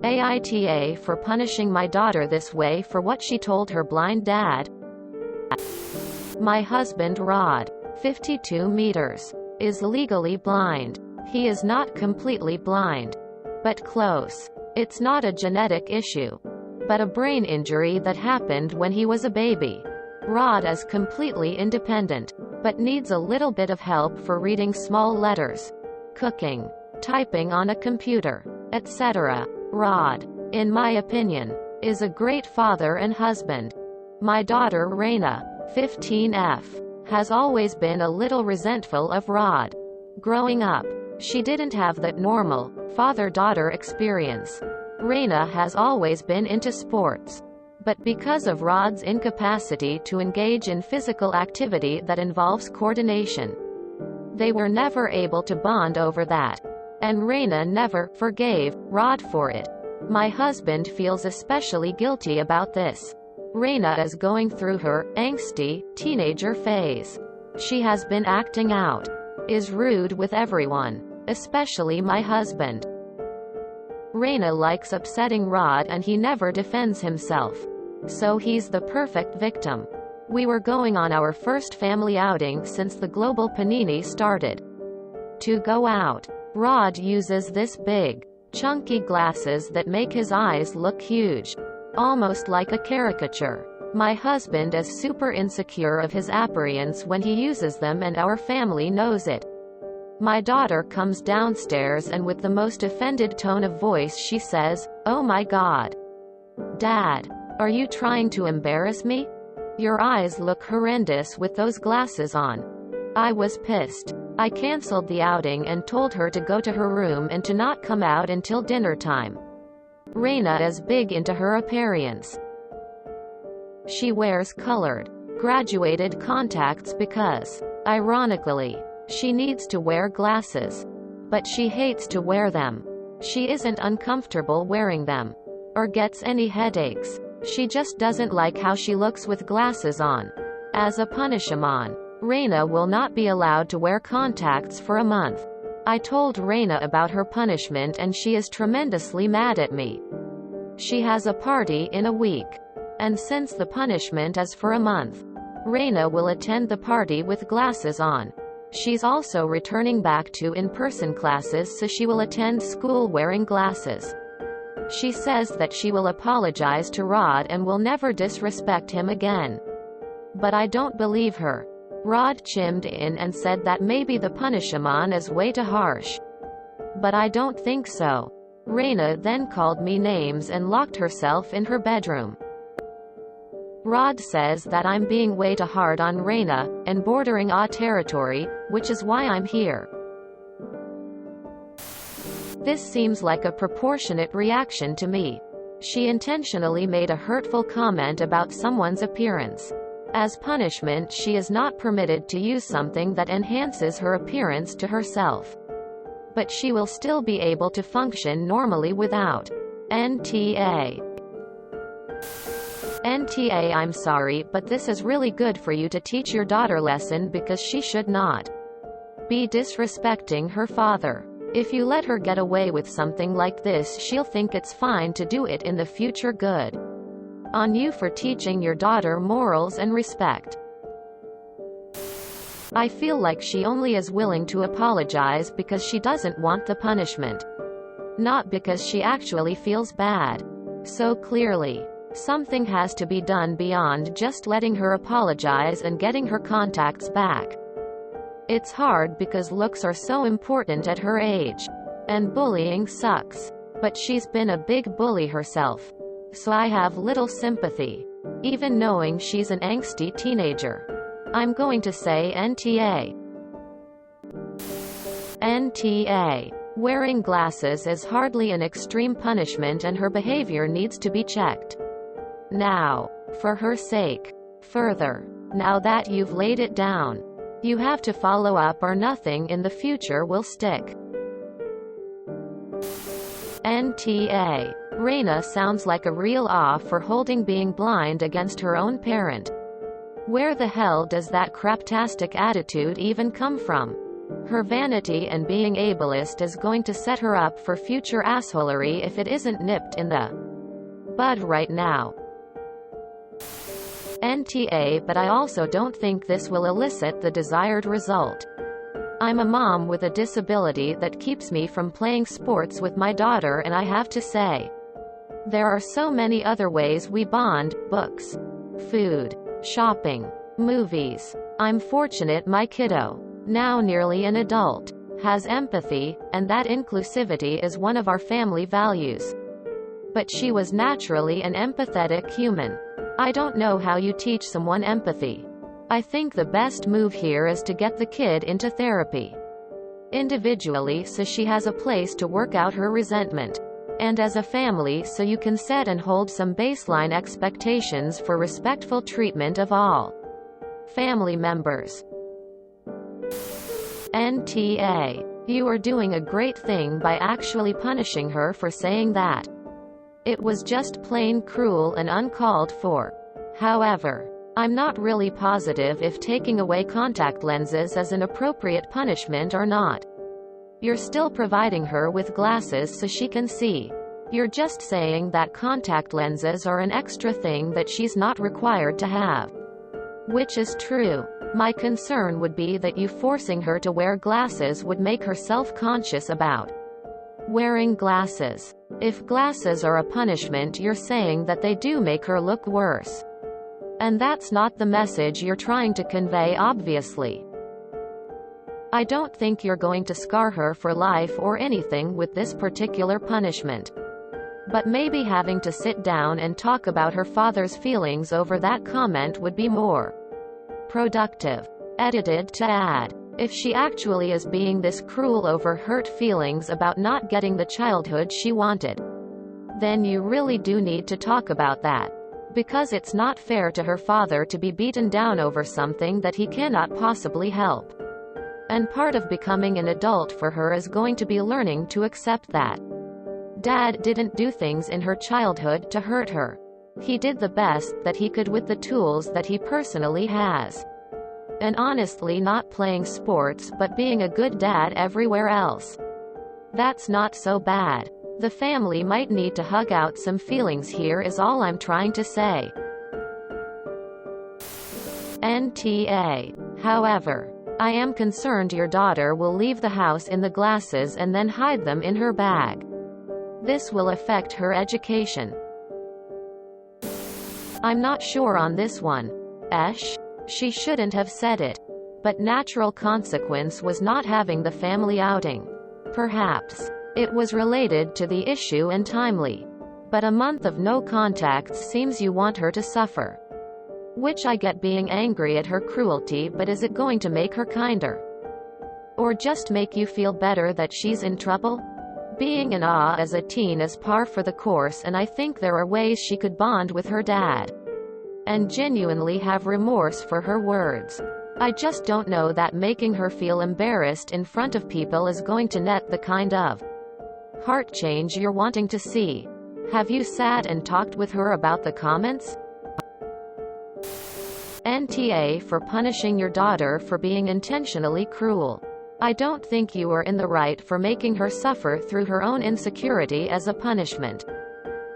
AITA for punishing my daughter this way for what she told her blind dad. My husband Rod, 52 meters, is legally blind. He is not completely blind, but close. It's not a genetic issue, but a brain injury that happened when he was a baby. Rod is completely independent, but needs a little bit of help for reading small letters, cooking, typing on a computer, etc. Rod, in my opinion, is a great father and husband. My daughter Raina, 15F, has always been a little resentful of Rod. Growing up, she didn't have that normal father-daughter experience. Raina has always been into sports, but because of Rod's incapacity to engage in physical activity that involves coordination, they were never able to bond over that. And Raina never forgave Rod for it. My husband feels especially guilty about this. Raina is going through her angsty teenager phase. She has been acting out, is rude with everyone, especially my husband. Raina likes upsetting Rod and he never defends himself. So he's the perfect victim. We were going on our first family outing since the global panini started. To go out, Rod uses this big, chunky glasses that make his eyes look huge, almost like a caricature. My husband is super insecure of his appearance when he uses them and our family knows it. My daughter comes downstairs and with the most offended tone of voice she says, "Oh my God. Dad, are you trying to embarrass me? Your eyes look horrendous with those glasses on." I was pissed. I canceled the outing and told her to go to her room and to not come out until dinner time. Raina is big into her appearance. She wears colored, graduated contacts because, ironically, she needs to wear glasses. But she hates to wear them. She isn't uncomfortable wearing them, or gets any headaches. She just doesn't like how she looks with glasses on. As a punishment, Raina will not be allowed to wear contacts for a month. I told Raina about her punishment and she is tremendously mad at me. She has a party in a week, and since the punishment is for a month, Raina will attend the party with glasses on. She's also returning back to in-person classes, so she will attend school wearing glasses. She says that she will apologize to Rod and will never disrespect him again. But I don't believe her. Rod chimed in and said that maybe the punishment is way too harsh. But I don't think so. Raina then called me names and locked herself in her bedroom. Rod says that I'm being way too hard on Raina, and bordering on territory, which is why I'm here. This seems like a proportionate reaction to me. She intentionally made a hurtful comment about someone's appearance. As punishment, she is not permitted to use something that enhances her appearance to herself. But she will still be able to function normally without NTA. NTA, I'm sorry, but this is really good for you to teach your daughter lesson because she should not be disrespecting her father. If you let her get away with something like this, she'll think it's fine to do it in the future. Good on you for teaching your daughter morals and respect. I feel like she only is willing to apologize because she doesn't want the punishment, not because she actually feels bad. So clearly, something has to be done beyond just letting her apologize and getting her contacts back. It's hard because looks are so important at her age. And bullying sucks. But she's been a big bully herself. So I have little sympathy, even knowing she's an angsty teenager. I'm going to say NTA. NTA. Wearing glasses is hardly an extreme punishment and her behavior needs to be checked. Now, for her sake. Further, now that you've laid it down, you have to follow up or nothing in the future will stick. NTA. Raina sounds like a real off for holding being blind against her own parent. Where the hell does that craptastic attitude even come from? Her vanity and being ableist is going to set her up for future assholery if it isn't nipped in the bud right now. NTA, but I also don't think this will elicit the desired result. I'm a mom with a disability that keeps me from playing sports with my daughter, and I have to say, there are so many other ways we bond: books, food, shopping, movies. I'm fortunate my kiddo, now nearly an adult, has empathy, and that inclusivity is one of our family values. But she was naturally an empathetic human. I don't know how you teach someone empathy. I think the best move here is to get the kid into therapy individually so she has a place to work out her resentment, and as a family so you can set and hold some baseline expectations for respectful treatment of all family members. NTA. You are doing a great thing by actually punishing her for saying that. It was just plain cruel and uncalled for. However, I'm not really positive if taking away contact lenses is an appropriate punishment or not. You're still providing her with glasses so she can see. You're just saying that contact lenses are an extra thing that she's not required to have. Which is true. My concern would be that you forcing her to wear glasses would make her self-conscious about wearing glasses. If glasses are a punishment, you're saying that they do make her look worse. And that's not the message you're trying to convey, obviously. I don't think you're going to scar her for life or anything with this particular punishment. But maybe having to sit down and talk about her father's feelings over that comment would be more productive. Edited to add, if she actually is being this cruel over hurt feelings about not getting the childhood she wanted, then you really do need to talk about that. Because it's not fair to her father to be beaten down over something that he cannot possibly help. And part of becoming an adult for her is going to be learning to accept that Dad didn't do things in her childhood to hurt her. He did the best that he could with the tools that he personally has. And honestly, not playing sports but being a good dad everywhere else. That's not so bad. The family might need to hug out some feelings here is all I'm trying to say. NTA. However, I am concerned your daughter will leave the house in the glasses and then hide them in her bag. This will affect her education. I'm not sure on this one. She shouldn't have said it. But natural consequence was not having the family outing. Perhaps it was related to the issue and timely. But a month of no contacts seems you want her to suffer. Which I get being angry at her cruelty, but is it going to make her kinder? Or just make you feel better that she's in trouble? Being in awe as a teen is par for the course, and I think there are ways she could bond with her dad and genuinely have remorse for her words. I just don't know that making her feel embarrassed in front of people is going to net the kind of heart change you're wanting to see. Have you sat and talked with her about the comments? NTA for punishing your daughter for being intentionally cruel. I don't think you are in the right for making her suffer through her own insecurity as a punishment.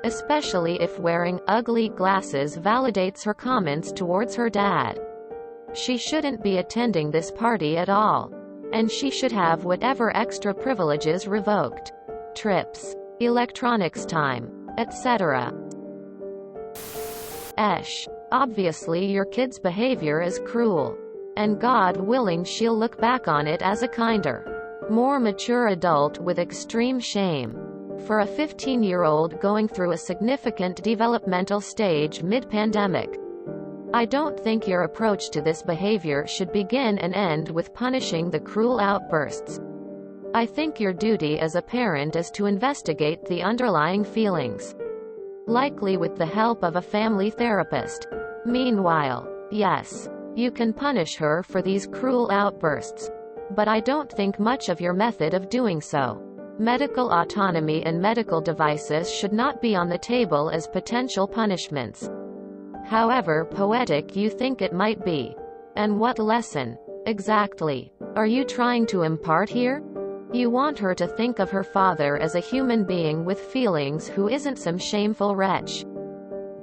Especially if wearing ugly glasses validates her comments towards her dad. She shouldn't be attending this party at all. And she should have whatever extra privileges revoked. Trips, electronics time, etc. Obviously your kid's behavior is cruel. And God willing she'll look back on it as a kinder, more mature adult with extreme shame. For a 15-year-old going through a significant developmental stage mid-pandemic, I don't think your approach to this behavior should begin and end with punishing the cruel outbursts. I think your duty as a parent is to investigate the underlying feelings, likely with the help of a family therapist. Meanwhile, yes, you can punish her for these cruel outbursts. But I don't think much of your method of doing so. Medical autonomy and medical devices should not be on the table as potential punishments. However poetic you think it might be. And what lesson, exactly, are you trying to impart here? You want her to think of her father as a human being with feelings who isn't some shameful wretch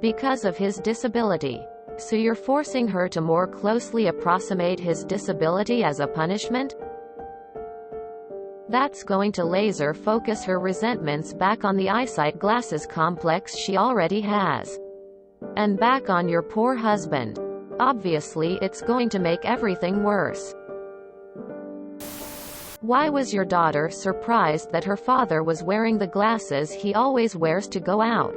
because of his disability. So you're forcing her to more closely approximate his disability as a punishment? That's going to laser focus her resentments back on the eyesight glasses complex she already has. And back on your poor husband. Obviously, it's going to make everything worse. Why was your daughter surprised that her father was wearing the glasses he always wears to go out?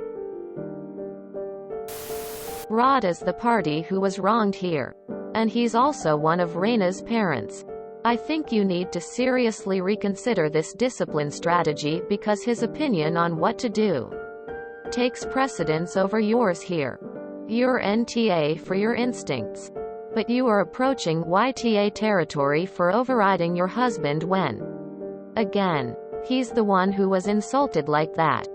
Rod is the party who was wronged here. And he's also one of Raina's parents. I think you need to seriously reconsider this discipline strategy because his opinion on what to do takes precedence over yours here. You're NTA for your instincts. But you are approaching YTA territory for overriding your husband when, again, he's the one who was insulted like that.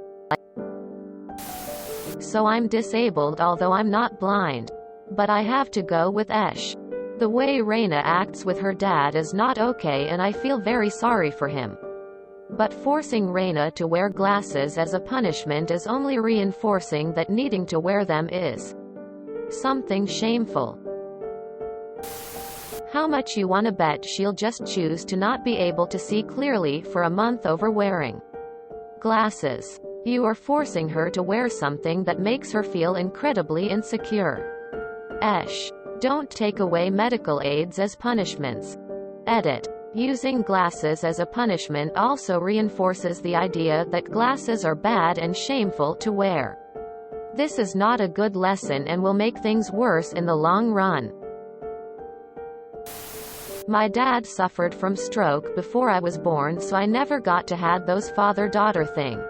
So I'm disabled although I'm not blind. But I have to go with Esh. The way Raina acts with her dad is not okay and I feel very sorry for him. But forcing Raina to wear glasses as a punishment is only reinforcing that needing to wear them is something shameful. How much you wanna bet she'll just choose to not be able to see clearly for a month over wearing glasses? You are forcing her to wear something that makes her feel incredibly insecure. Esh. Don't take away medical aids as punishments. Edit. Using glasses as a punishment also reinforces the idea that glasses are bad and shameful to wear. This is not a good lesson and will make things worse in the long run. My dad suffered from stroke before I was born, so I never got to have those father-daughter thing.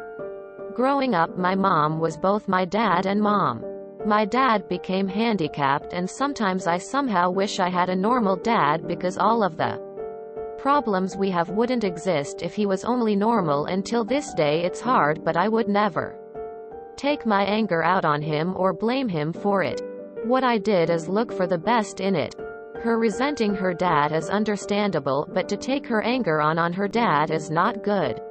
Growing up, my mom was both my dad and mom. My dad became handicapped and sometimes I somehow wish I had a normal dad because all of the problems we have wouldn't exist if he was only normal. Until this day it's hard, but I would never take my anger out on him or blame him for it. What I did is look for the best in it. Her resenting her dad is understandable, but to take her anger on her dad is not good.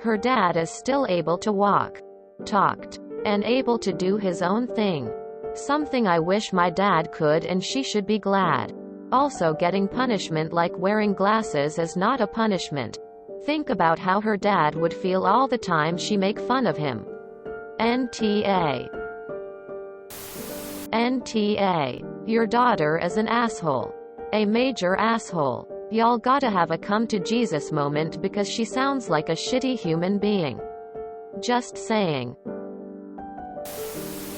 Her dad is still able to walk, talked, and able to do his own thing. Something I wish my dad could, and she should be glad. Also, getting punishment like wearing glasses is not a punishment. Think about how her dad would feel all the time she make fun of him. NTA. NTA. Your daughter is an asshole. A major asshole. Y'all gotta have a come to Jesus moment because she sounds like a shitty human being. Just saying.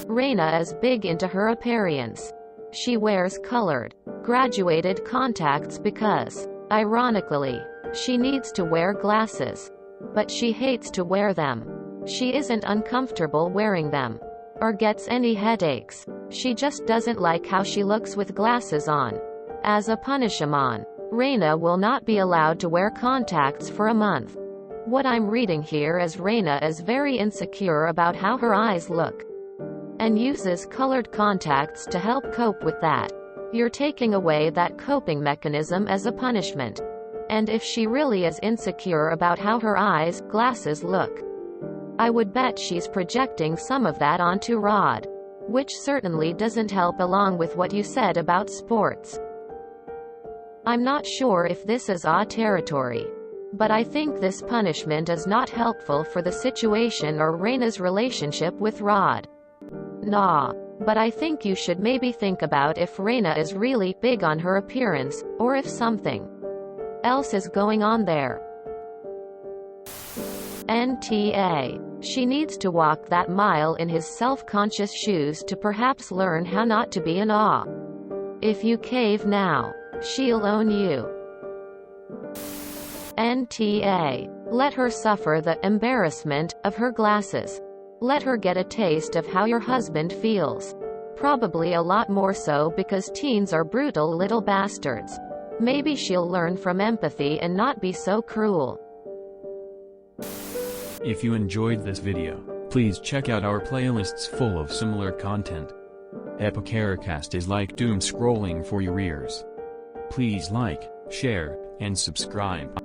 Raina is big into her appearance. She wears colored, graduated contacts because, ironically, she needs to wear glasses. But she hates to wear them. She isn't uncomfortable wearing them, or gets any headaches. She just doesn't like how she looks with glasses on. As a punishment, Raina will not be allowed to wear contacts for a month. What I'm reading here is Raina is very insecure about how her eyes look, and uses colored contacts to help cope with that. You're taking away that coping mechanism as a punishment. And if she really is insecure about how her eyes, glasses look, I would bet she's projecting some of that onto Rod. Which certainly doesn't help, along with what you said about sports. I'm not sure if this is our territory, but I think this punishment is not helpful for the situation or Raina's relationship with Rod. Nah. But I think you should maybe think about if Raina is really big on her appearance, or if something else is going on there. NTA. She needs to walk that mile in his self-conscious shoes to perhaps learn how not to be in awe. If you cave now, she'll own you. NTA. Let her suffer the embarrassment of her glasses. Let her get a taste of how your husband feels. Probably a lot more so because teens are brutal little bastards. Maybe she'll learn from empathy and not be so cruel. If you enjoyed this video, please check out our playlists full of similar content. Epicaricast is like doom scrolling for your ears. Please like, share, and subscribe.